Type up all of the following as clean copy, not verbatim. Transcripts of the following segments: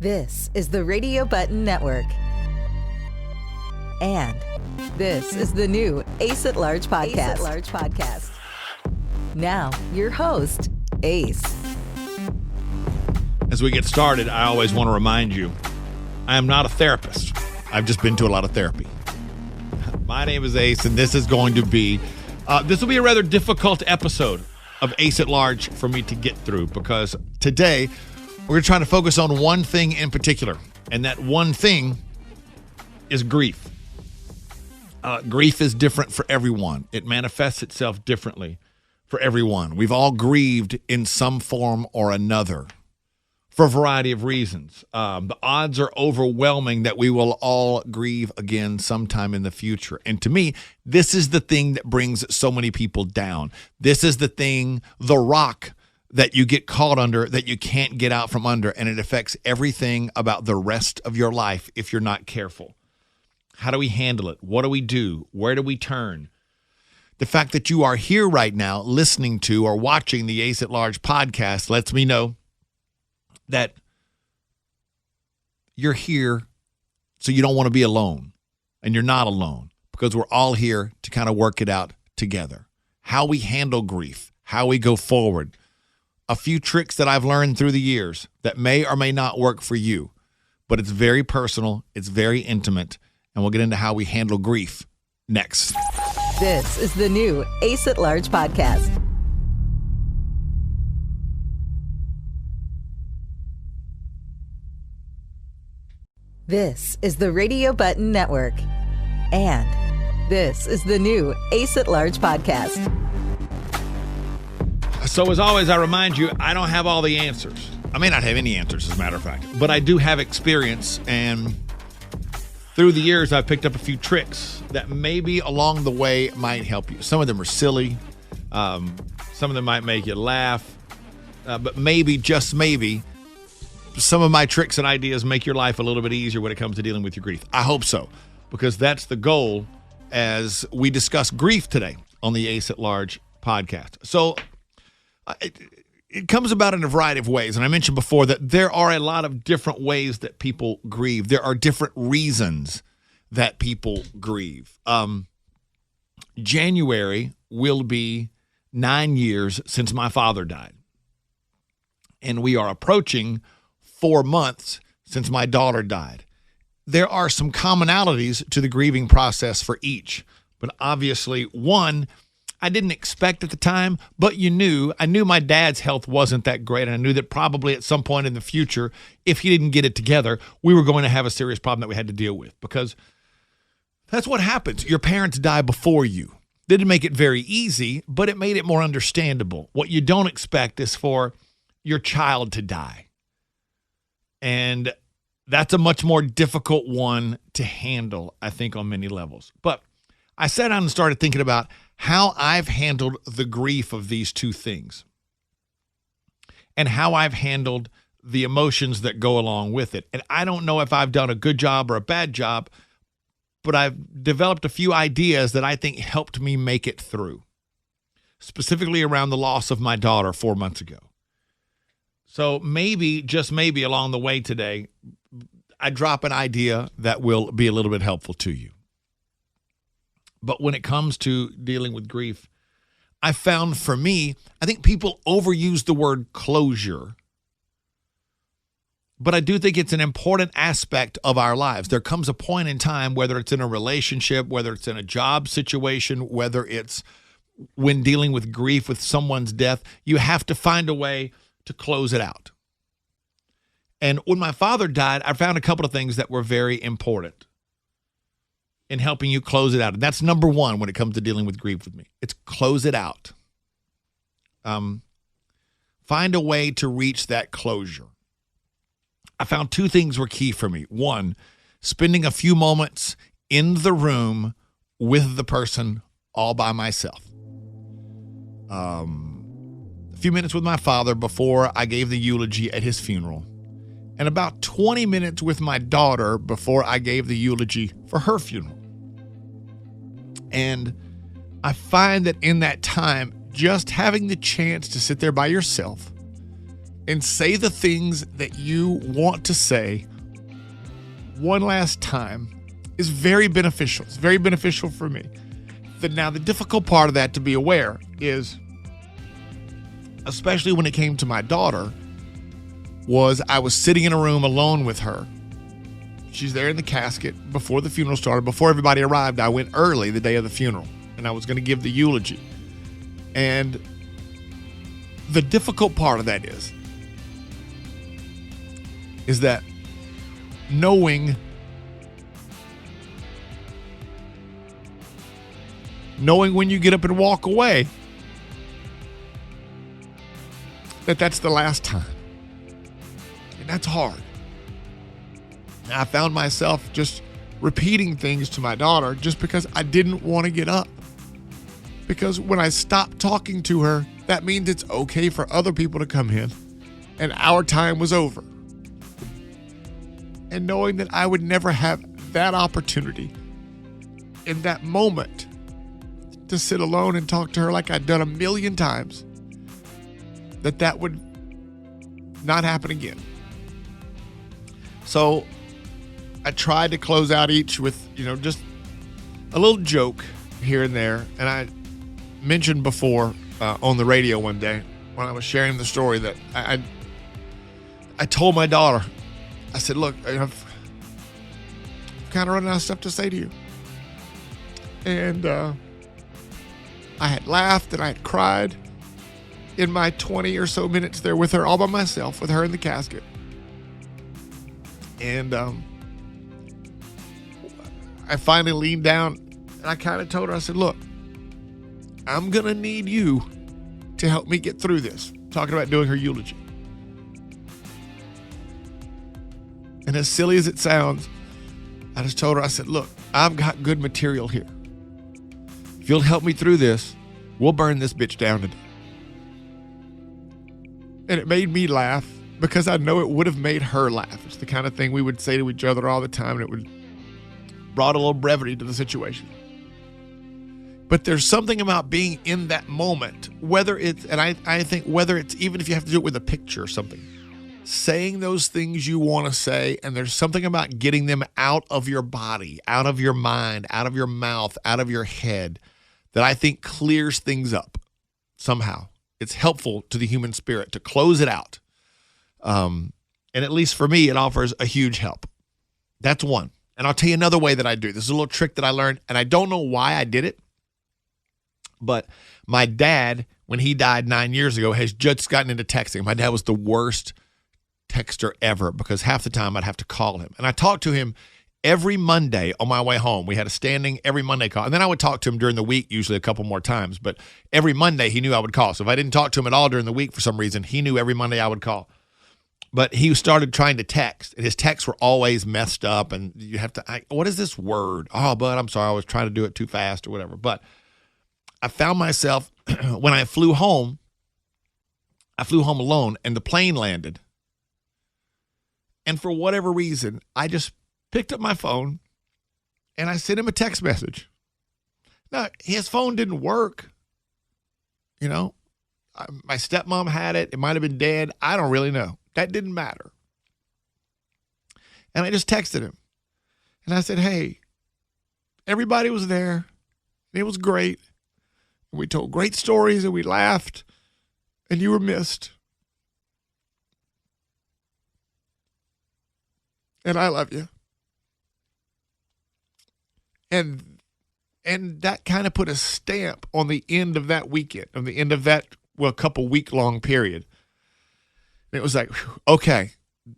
This is the Radio Button Network. And this is the new Ace at Large podcast. Now, your host, Ace. As we get started, I always want to remind you, I am not a therapist. I've just been to a lot of therapy. My name is Ace, and this is going to be, this will be a rather difficult episode of Ace at Large for me to get through, because today we're going to try to focus on one thing in particular, and that one thing is grief. Grief is different for everyone. It manifests itself differently for everyone. We've all grieved in some form or another for a variety of reasons. The odds are overwhelming that we will all grieve again sometime in the future. And to me, this is the thing that brings so many people down. This is the thing, the rock that you get caught under that you can't get out from under, and it affects everything about the rest of your life if you're not careful. How do we handle it? What do we do? Where do we turn? The fact that you are here right now listening to or watching the Ace at Large podcast lets me know that you're here so you don't want to be alone, and you're not alone, because we're all here to kind of work it out together. How we handle grief, how we go forward. A few tricks that I've learned through the years that may or may not work for you, but it's very personal, it's very intimate, and we'll get into how we handle grief next. This is the new Ace at Large podcast. This is the Radio Button Network. And this is the new Ace at Large podcast. So as always, I remind you, I don't have all the answers. I may not have any answers, as a matter of fact, but I do have experience, and through the years, I've picked up a few tricks that maybe along the way might help you. Some of them are silly. Some of them might make you laugh. But maybe, just maybe, some of my tricks and ideas make your life a little bit easier when it comes to dealing with your grief. I hope so, because that's the goal as we discuss grief today on the Ace at Large podcast. So it comes about in a variety of ways. And I mentioned before that there are a lot of different ways that people grieve. There are different reasons that people grieve. January will be 9 years since my father died. And we are approaching 4 months since my daughter died. There are some commonalities to the grieving process for each. But obviously, one, I didn't expect at the time, but I knew my dad's health wasn't that great, and I knew that probably at some point in the future, if he didn't get it together, we were going to have a serious problem that we had to deal with, because that's what happens. Your parents die before you. Didn't make it very easy, but it made it more understandable. What you don't expect is for your child to die. And that's a much more difficult one to handle, I think, on many levels. But I sat down and started thinking about how I've handled the grief of these two things and how I've handled the emotions that go along with it. And I don't know if I've done a good job or a bad job, but I've developed a few ideas that I think helped me make it through, specifically around the loss of my daughter 4 months ago. So maybe, just maybe along the way today, I drop an idea that will be a little bit helpful to you. But when it comes to dealing with grief, I found for me, I think people overuse the word closure. But I do think it's an important aspect of our lives. There comes a point in time, whether it's in a relationship, whether it's in a job situation, whether it's when dealing with grief with someone's death, you have to find a way to close it out. And when my father died, I found a couple of things that were very important in helping you close it out. And that's number one when it comes to dealing with grief with me. It's close it out. Find a way to reach that closure. I found two things were key for me. One, spending a few moments in the room with the person all by myself. A few minutes with my father before I gave the eulogy at his funeral. And about 20 minutes with my daughter before I gave the eulogy for her funeral. And I find that in that time, just having the chance to sit there by yourself and say the things that you want to say one last time is very beneficial. It's very beneficial for me. Now, the difficult part of that to be aware is, especially when it came to my daughter, was I was sitting in a room alone with her. She's there in the casket before the funeral started. Before everybody arrived, I went early the day of the funeral, and I was going to give the eulogy. And the difficult part of that is that knowing when you get up and walk away, that's the last time. And that's hard. And I found myself just repeating things to my daughter just because I didn't want to get up. Because when I stopped talking to her, that means it's okay for other people to come in, and our time was over. And knowing that I would never have that opportunity in that moment to sit alone and talk to her like I'd done a million times, that would not happen again. So I tried to close out each with, just a little joke here and there. And I mentioned before on the radio one day when I was sharing the story that I told my daughter, I said, look, I've kind of running out of stuff to say to you. And I had laughed and I had cried in my 20 or so minutes there with her all by myself, with her in the casket. And I finally leaned down and I kind of told her, I said, look, I'm going to need you to help me get through this. Talking about doing her eulogy. And as silly as it sounds, I just told her, I said, look, I've got good material here. If you'll help me through this, we'll burn this bitch down today. And it made me laugh because I know it would have made her laugh. It's the kind of thing we would say to each other all the time, and it would brought a little brevity to the situation. But there's something about being in that moment, whether it's, and I think whether it's, even if you have to do it with a picture or something, saying those things you want to say, and there's something about getting them out of your body, out of your mind, out of your mouth, out of your head, that I think clears things up somehow. It's helpful to the human spirit to close it out. And at least for me, it offers a huge help. That's one. And I'll tell you another way that I do. This is a little trick that I learned, and I don't know why I did it. But my dad, when he died 9 years ago, has just gotten into texting. My dad was the worst texter ever because half the time I'd have to call him. And I talked to him every Monday on my way home. We had a standing every Monday call. And then I would talk to him during the week, usually a couple more times. But every Monday he knew I would call. So if I didn't talk to him at all during the week for some reason, he knew every Monday I would call. But he started trying to text, and his texts were always messed up. And you have to, what is this word? Oh, bud, I'm sorry. I was trying to do it too fast or whatever. But I found myself, when I flew home alone, and the plane landed. And for whatever reason, I just picked up my phone and I sent him a text message. Now, his phone didn't work. My stepmom had it. It might have been dead. I don't really know. That didn't matter. And I just texted him. And I said, hey, everybody was there. It was great. We told great stories and we laughed. And you were missed. And I love you. And that kind of put a stamp on the end of that weekend, on the end of that, couple week-long period. And it was like, okay,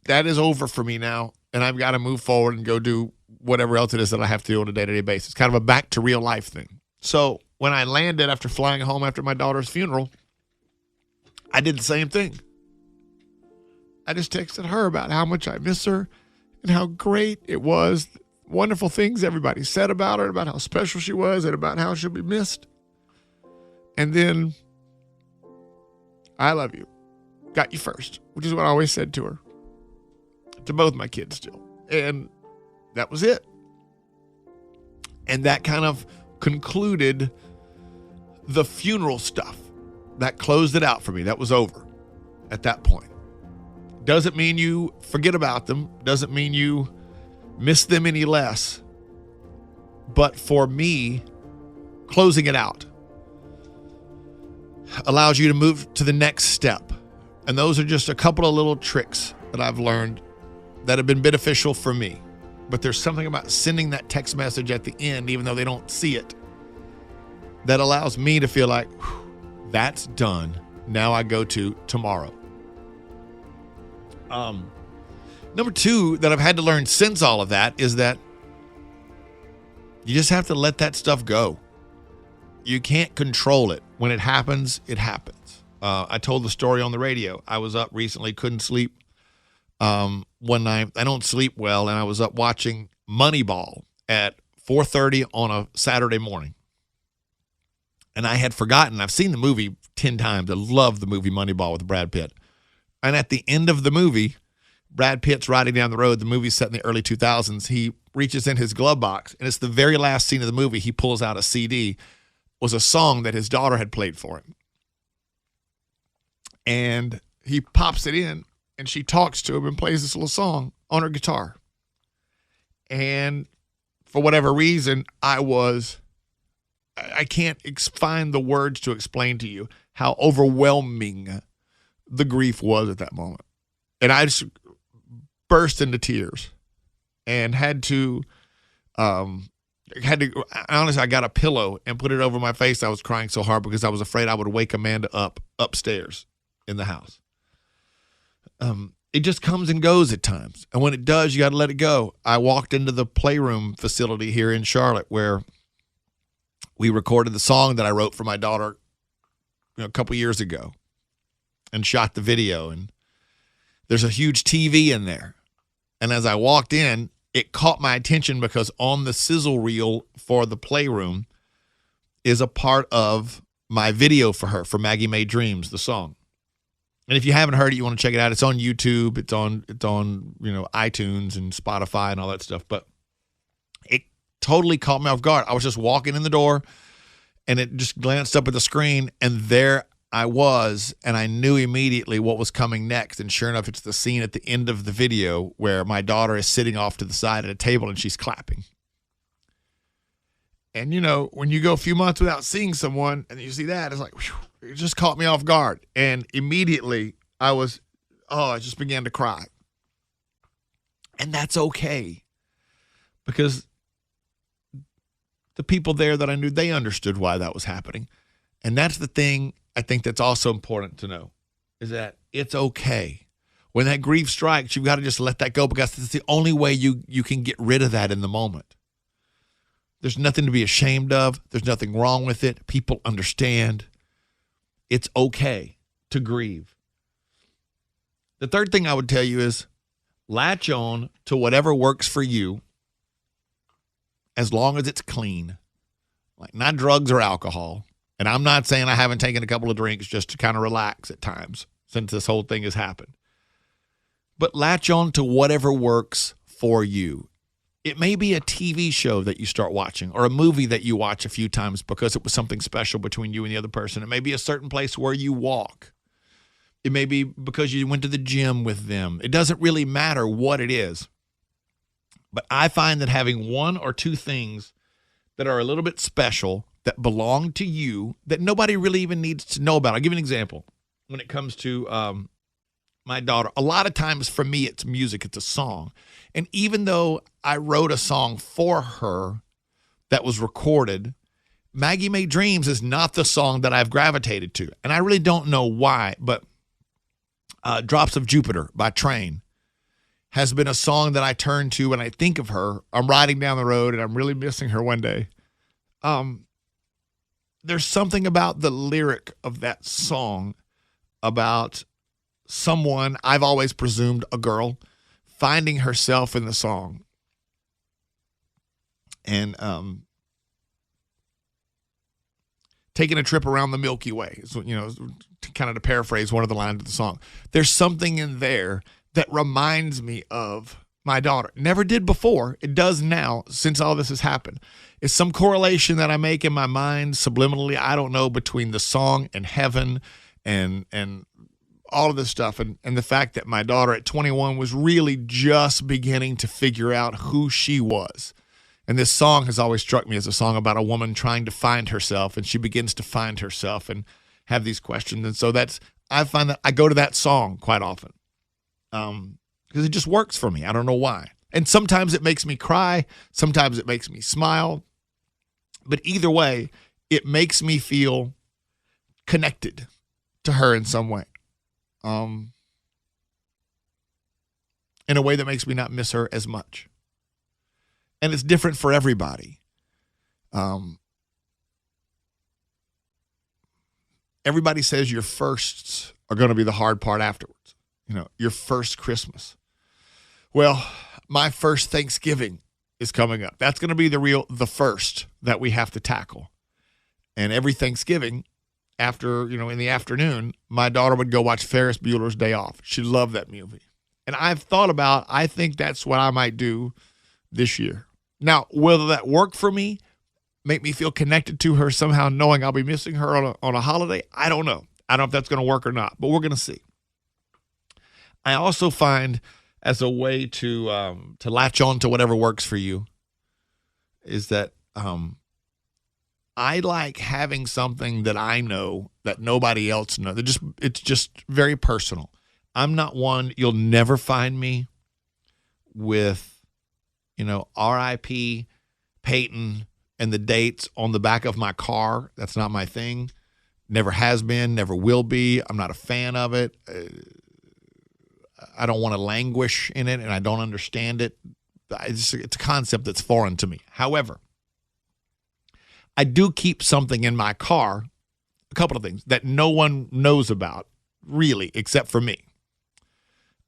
that is over for me now, and I've got to move forward and go do whatever else it is that I have to do on a day-to-day basis. Kind of a back-to-real-life thing. So when I landed after flying home after my daughter's funeral, I did the same thing. I just texted her about how much I miss her and how great it was, wonderful things everybody said about her, about how special she was, and about how she'll be missed. And then, I love you. Got you first, which is what I always said to her. To both my kids still. And that was it. And that kind of concluded the funeral stuff. That closed it out for me. That was over at that point. Doesn't mean you forget about them. Doesn't mean you miss them any less. But for me, closing it out allows you to move to the next step. And those are just a couple of little tricks that I've learned that have been beneficial for me. But there's something about sending that text message at the end, even though they don't see it, that allows me to feel like, that's done. Now I go to tomorrow. Number two that I've had to learn since all of that is that you just have to let that stuff go. You can't control it. When it happens, it happens. I told the story on the radio. I was up recently, couldn't sleep one night. I don't sleep well, and I was up watching Moneyball at 4:30 on a Saturday morning. And I had forgotten. I've seen the movie 10 times. I love the movie Moneyball with Brad Pitt. And at the end of the movie, Brad Pitt's riding down the road. The movie's set in the early 2000s. He reaches in his glove box, and it's the very last scene of the movie. He pulls out a CD. It was a song that his daughter had played for him. And he pops it in, and she talks to him and plays this little song on her guitar. And for whatever reason, I can't find the words to explain to you how overwhelming the grief was at that moment. And I just burst into tears and honestly, I got a pillow and put it over my face. I was crying so hard because I was afraid I would wake Amanda upstairs in the house. It just comes and goes at times. And when it does, you got to let it go. I walked into the playroom facility here in Charlotte where we recorded the song that I wrote for my daughter a couple years ago and shot the video. And there's a huge TV in there. And as I walked in, it caught my attention because on the sizzle reel for the playroom is a part of my video for her, for Maggie Made Dreams, the song. And if you haven't heard it, you want to check it out. It's on YouTube. It's on iTunes and Spotify and all that stuff. But it totally caught me off guard. I was just walking in the door, and it just glanced up at the screen, and there I was, and I knew immediately what was coming next. And sure enough, it's the scene at the end of the video where my daughter is sitting off to the side at a table, and she's clapping. And, when you go a few months without seeing someone, and you see that, it's like, whew, it just caught me off guard. And immediately I just began to cry. And that's okay. Because the people there that I knew, they understood why that was happening. And that's the thing I think that's also important to know, is that it's okay. When that grief strikes, you've got to just let that go, because it's the only way you can get rid of that in the moment. There's nothing to be ashamed of. There's nothing wrong with it. People understand. It's okay to grieve. The third thing I would tell you is latch on to whatever works for you as long as it's clean. Like, not drugs or alcohol. And I'm not saying I haven't taken a couple of drinks just to kind of relax at times since this whole thing has happened. But latch on to whatever works for you. It may be a TV show that you start watching, or a movie that you watch a few times because it was something special between you and the other person. It may be a certain place where you walk. It may be because you went to the gym with them. It doesn't really matter what it is. But I find that having one or two things that are a little bit special, that belong to you, that nobody really even needs to know about. I'll give you an example. When it comes to my daughter, a lot of times for me, it's music, it's a song. And even though I wrote a song for her that was recorded, Maggie Made Dreams is not the song that I've gravitated to. And I really don't know why, but Drops of Jupiter by Train has been a song that I turn to when I think of her. I'm riding down the road and I'm really missing her one day. There's something about the lyric of that song about someone, I've always presumed a girl, finding herself in the song. And taking a trip around the Milky Way, so, kind of to paraphrase one of the lines of the song. There's something in there that reminds me of my daughter. Never did before. It does now, since all this has happened. It's some correlation that I make in my mind subliminally, I don't know, between the song and heaven and all of this stuff, and the fact that my daughter at 21 was really just beginning to figure out who she was. And this song has always struck me as a song about a woman trying to find herself, and she begins to find herself and have these questions. And so I find that I go to that song quite often because it just works for me. I don't know why. And sometimes it makes me cry. Sometimes it makes me smile. But either way, it makes me feel connected to her in some way. In a way that makes me not miss her as much. And it's different for everybody. Everybody says your firsts are going to be the hard part afterwards. Your first Christmas. Well, my first Thanksgiving is coming up. That's going to be the first that we have to tackle. And every Thanksgiving, after, in the afternoon, my daughter would go watch Ferris Bueller's Day Off. She loved that movie. And I've thought about, I think that's what I might do this year. Now, whether that work for me, make me feel connected to her somehow, knowing I'll be missing her on a holiday, I don't know. I don't know if that's going to work or not, but we're going to see. I also find as a way to latch on to whatever works for you is that I like having something that I know that nobody else knows. It's just very personal. I'm not one, you'll never find me with, R.I.P. Peyton and the dates on the back of my car. That's not my thing. Never has been, never will be. I'm not a fan of it. I don't want to languish in it, and I don't understand it. It's a concept that's foreign to me. However, I do keep something in my car, a couple of things that no one knows about, really, except for me.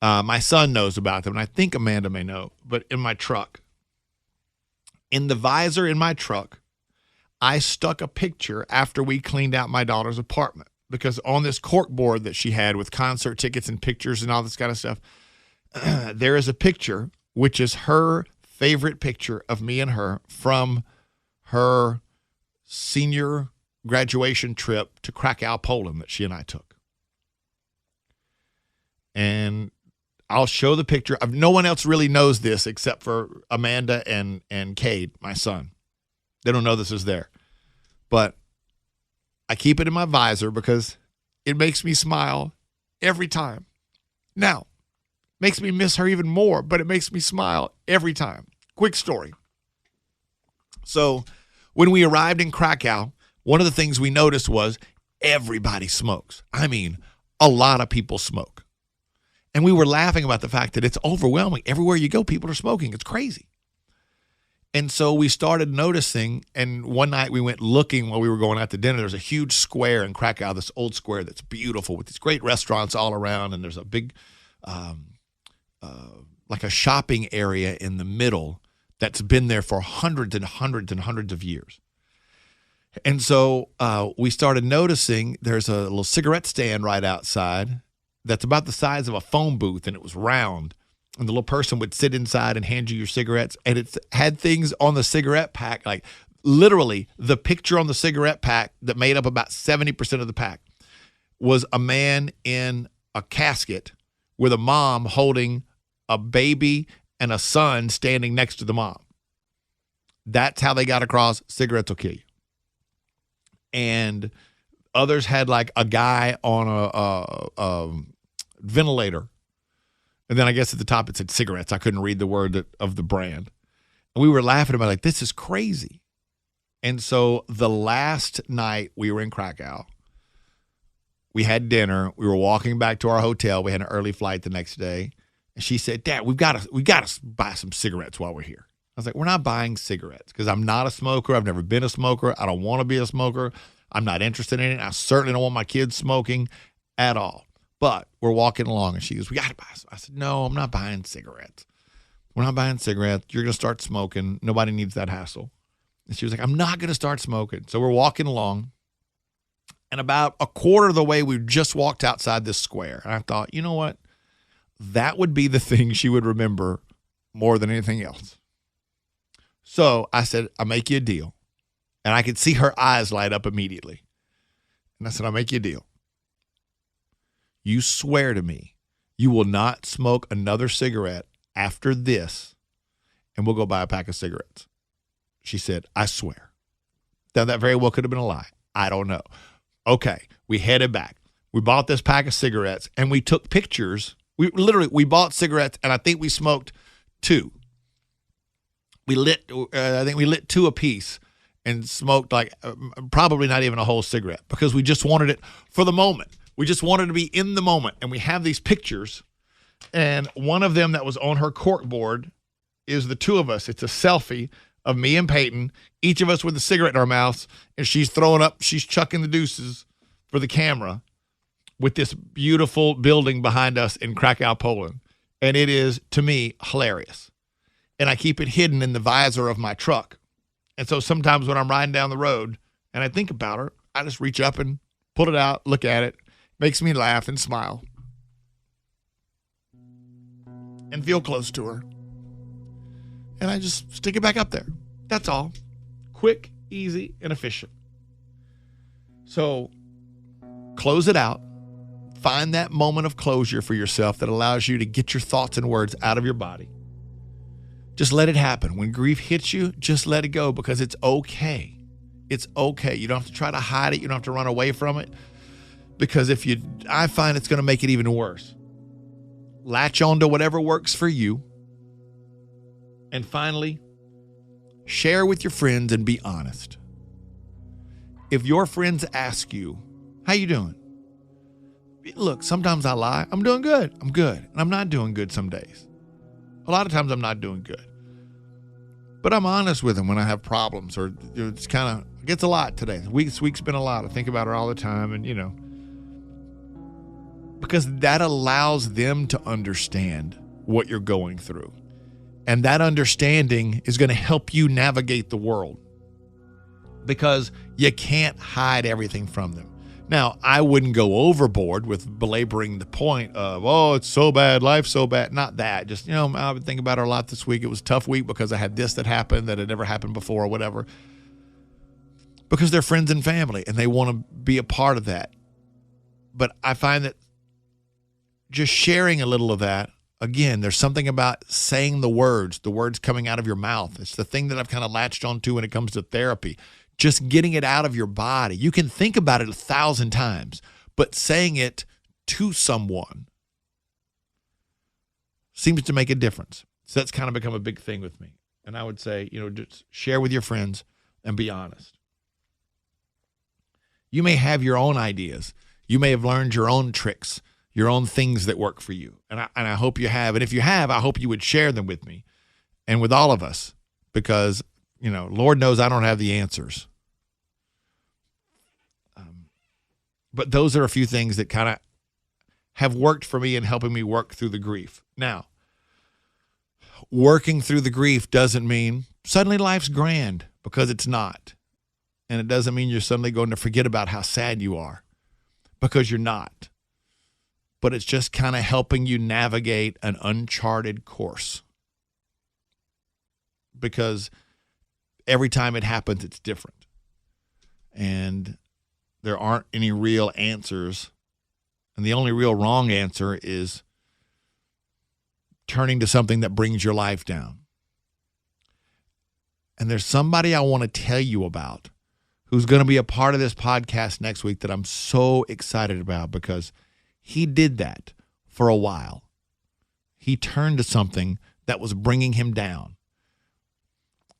My son knows about them, and I think Amanda may know, but in my truck, in the visor in my truck, I stuck a picture after we cleaned out my daughter's apartment, because on this cork board that she had with concert tickets and pictures and all this kind of stuff, there is a picture, which is her favorite picture of me and her from her senior graduation trip to Krakow, Poland that she and I took. And I'll show the picture. No one else really knows this except for Amanda and Cade, my son. They don't know this is there. But I keep it in my visor because it makes me smile every time. Now, makes me miss her even more, but it makes me smile every time. Quick story. So when we arrived in Krakow, one of the things we noticed was everybody smokes. I mean, a lot of people smoke. And we were laughing about the fact that it's overwhelming. Everywhere you go, people are smoking. It's crazy. And so we started noticing, and one night we went looking while we were going out to dinner. There's a huge square in Krakow, this old square that's beautiful with these great restaurants all around, and there's a big, like a shopping area in the middle that's been there for hundreds and hundreds and hundreds of years. And so we started noticing there's a little cigarette stand right outside that's about the size of a phone booth, and it was round. And the little person would sit inside and hand you your cigarettes. And it had things on the cigarette pack, like literally the picture on the cigarette pack that made up about 70% of the pack was a man in a casket with a mom holding a baby and a son standing next to the mom. That's how they got across cigarettes will kill you. And others had like a guy on a ventilator. And then I guess at the top it said cigarettes. I couldn't read the word of the brand. And we were laughing about it, like, this is crazy. And so the last night we were in Krakow, we had dinner. We were walking back to our hotel. We had an early flight the next day. And she said, Dad, we got to buy some cigarettes while we're here. I was like, we're not buying cigarettes because I'm not a smoker. I've never been a smoker. I don't want to be a smoker. I'm not interested in it. I certainly don't want my kids smoking at all. But we're walking along, and she goes, we got to buy some. I said, no, I'm not buying cigarettes. We're not buying cigarettes. You're going to start smoking. Nobody needs that hassle. And she was like, I'm not going to start smoking. So we're walking along, and about a quarter of the way, we just walked outside this square. And I thought, you know what? That would be the thing she would remember more than anything else. So I said, I'll make you a deal. And I could see her eyes light up immediately. And I said, I'll make you a deal. you swear to me you will not smoke another cigarette after this, and we'll go buy a pack of cigarettes. She said, I swear. Now, that very well could have been a lie. I don't know. Okay, we headed back. We bought this pack of cigarettes, and we took pictures. We bought cigarettes, and I think we smoked 2. I think we lit 2 apiece and smoked like probably not even a whole cigarette because we just wanted it for the moment. We just wanted to be in the moment. And we have these pictures, and one of them that was on her cork board is the 2 of us. It's a selfie of me and Peyton, each of us with a cigarette in our mouths, and she's chucking the deuces for the camera with this beautiful building behind us in Krakow, Poland. And it is, to me, hilarious. And I keep it hidden in the visor of my truck. And so sometimes when I'm riding down the road and I think about her, I just reach up and pull it out, look at it. Makes me laugh and smile. And feel close to her. And I just stick it back up there. That's all. Quick, easy, and efficient. So close it out. Find that moment of closure for yourself that allows you to get your thoughts and words out of your body. Just let it happen. When grief hits you, just let it go because it's okay. It's okay. You don't have to try to hide it. You don't have to run away from it because I find it's going to make it even worse. Latch on to whatever works for you. And finally, share with your friends and be honest. If your friends ask you, how you doing? Look, sometimes I lie. I'm doing good. I'm good. And I'm not doing good some days. A lot of times I'm not doing good. But I'm honest with them when I have problems or it's it gets a lot today. This week's been a lot. I think about her all the time and, because that allows them to understand what you're going through. And that understanding is going to help you navigate the world because you can't hide everything from them. Now, I wouldn't go overboard with belaboring the point of, oh, it's so bad, life's so bad. Not that. Just, I've been thinking about her a lot this week. It was a tough week because I had this that happened that had never happened before or whatever. Because they're friends and family and they want to be a part of that. But I find that just sharing a little of that, again, there's something about saying the words coming out of your mouth. It's the thing that I've kind of latched onto when it comes to therapy. Just getting it out of your body. You can think about it 1,000 times, but saying it to someone seems to make a difference. So that's kind of become a big thing with me. And I would say, just share with your friends and be honest. You may have your own ideas. You may have learned your own tricks, your own things that work for you. And I hope you have. And if you have, I hope you would share them with me and with all of us because, Lord knows I don't have the answers. But those are a few things that kind of have worked for me in helping me work through the grief. Now, working through the grief doesn't mean suddenly life's grand because it's not. And it doesn't mean you're suddenly going to forget about how sad you are because you're not. But it's just kind of helping you navigate an uncharted course. Because every time it happens, it's different. And there aren't any real answers. And the only real wrong answer is turning to something that brings your life down. And there's somebody I want to tell you about who's going to be a part of this podcast next week that I'm so excited about because he did that for a while. He turned to something that was bringing him down.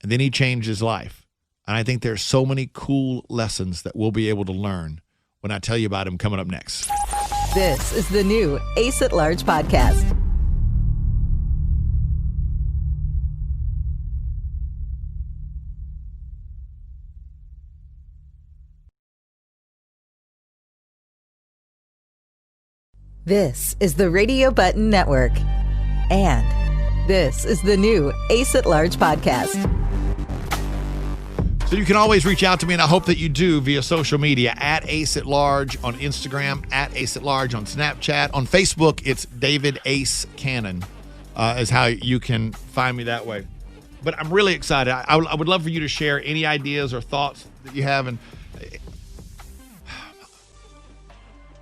And then he changed his life. And I think there's so many cool lessons that we'll be able to learn when I tell you about him coming up next. This is the new Ace at Large podcast. This is the Radio Button Network. And this is the new Ace at Large podcast. So you can always reach out to me, and I hope that you do via social media at Ace at Large on Instagram, at Ace at Large on Snapchat. On Facebook, it's David Ace Cannon is how you can find me that way. But I'm really excited. I would love for you to share any ideas or thoughts that you have. And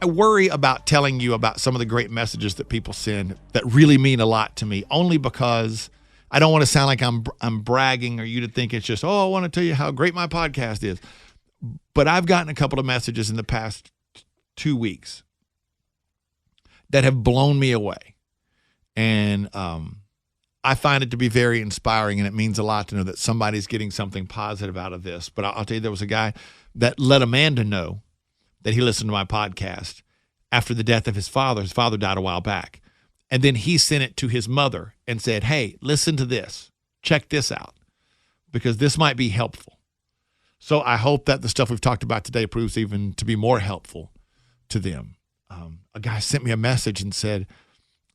I worry about telling you about some of the great messages that people send that really mean a lot to me, only because I don't want to sound like I'm bragging or you to think it's just, I want to tell you how great my podcast is. But I've gotten a couple of messages in the past 2 weeks that have blown me away. And I find it to be very inspiring, and it means a lot to know that somebody's getting something positive out of this. But I'll tell you, there was a guy that let Amanda know that he listened to my podcast after the death of his father. His father died a while back. And then he sent it to his mother and said, hey, listen to this. Check this out, because this might be helpful. So I hope that the stuff we've talked about today proves even to be more helpful to them. A guy sent me a message and said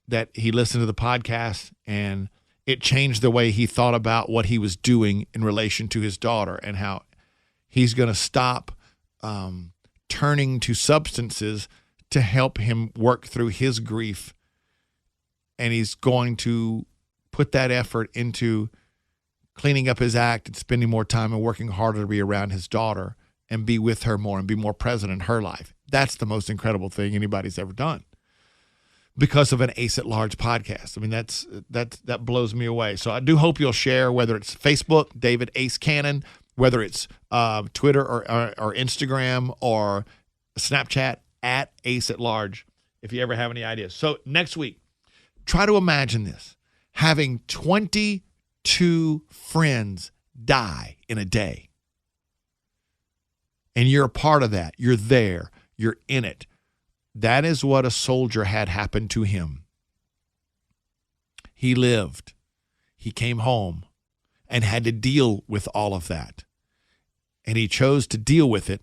that he listened to the podcast and it changed the way he thought about what he was doing in relation to his daughter, and how he's going to stop turning to substances to help him work through his grief. And he's going to put that effort into cleaning up his act and spending more time and working harder to be around his daughter and be with her more and be more present in her life. That's the most incredible thing anybody's ever done, because of an Ace at Large podcast. I mean, that blows me away. So I do hope you'll share, whether it's Facebook, David Ace Cannon, whether it's Twitter or Instagram or Snapchat at Ace at Large, if you ever have any ideas. So next week, try to imagine this: having 22 friends die in a day. And you're a part of that. You're there. You're in it. That is what a soldier had happen to him. He lived. He came home and had to deal with all of that. And he chose to deal with it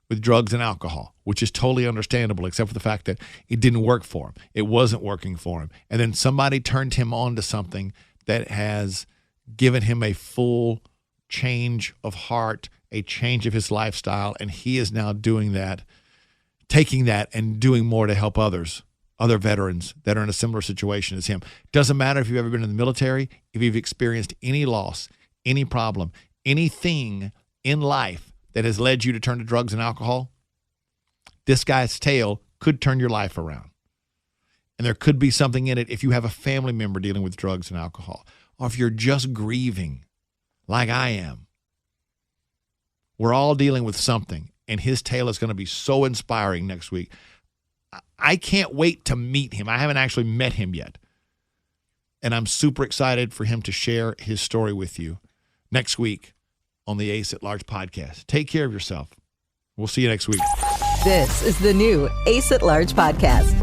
with drugs and alcohol, which is totally understandable, except for the fact that it didn't work for him. It wasn't working for him. And then somebody turned him on to something that has given him a full change of heart, a change of his lifestyle, and he is now doing that, taking that and doing more to help others, other veterans that are in a similar situation as him. Doesn't matter if you've ever been in the military, if you've experienced any loss, any problem, anything in life that has led you to turn to drugs and alcohol, this guy's tale could turn your life around. And there could be something in it if you have a family member dealing with drugs and alcohol, or if you're just grieving like I am. We're all dealing with something, and his tale is going to be so inspiring next week. I can't wait to meet him. I haven't actually met him yet. And I'm super excited for him to share his story with you next week on the Ace at Large podcast. Take care of yourself. We'll see you next week. This is the new Ace at Large podcast.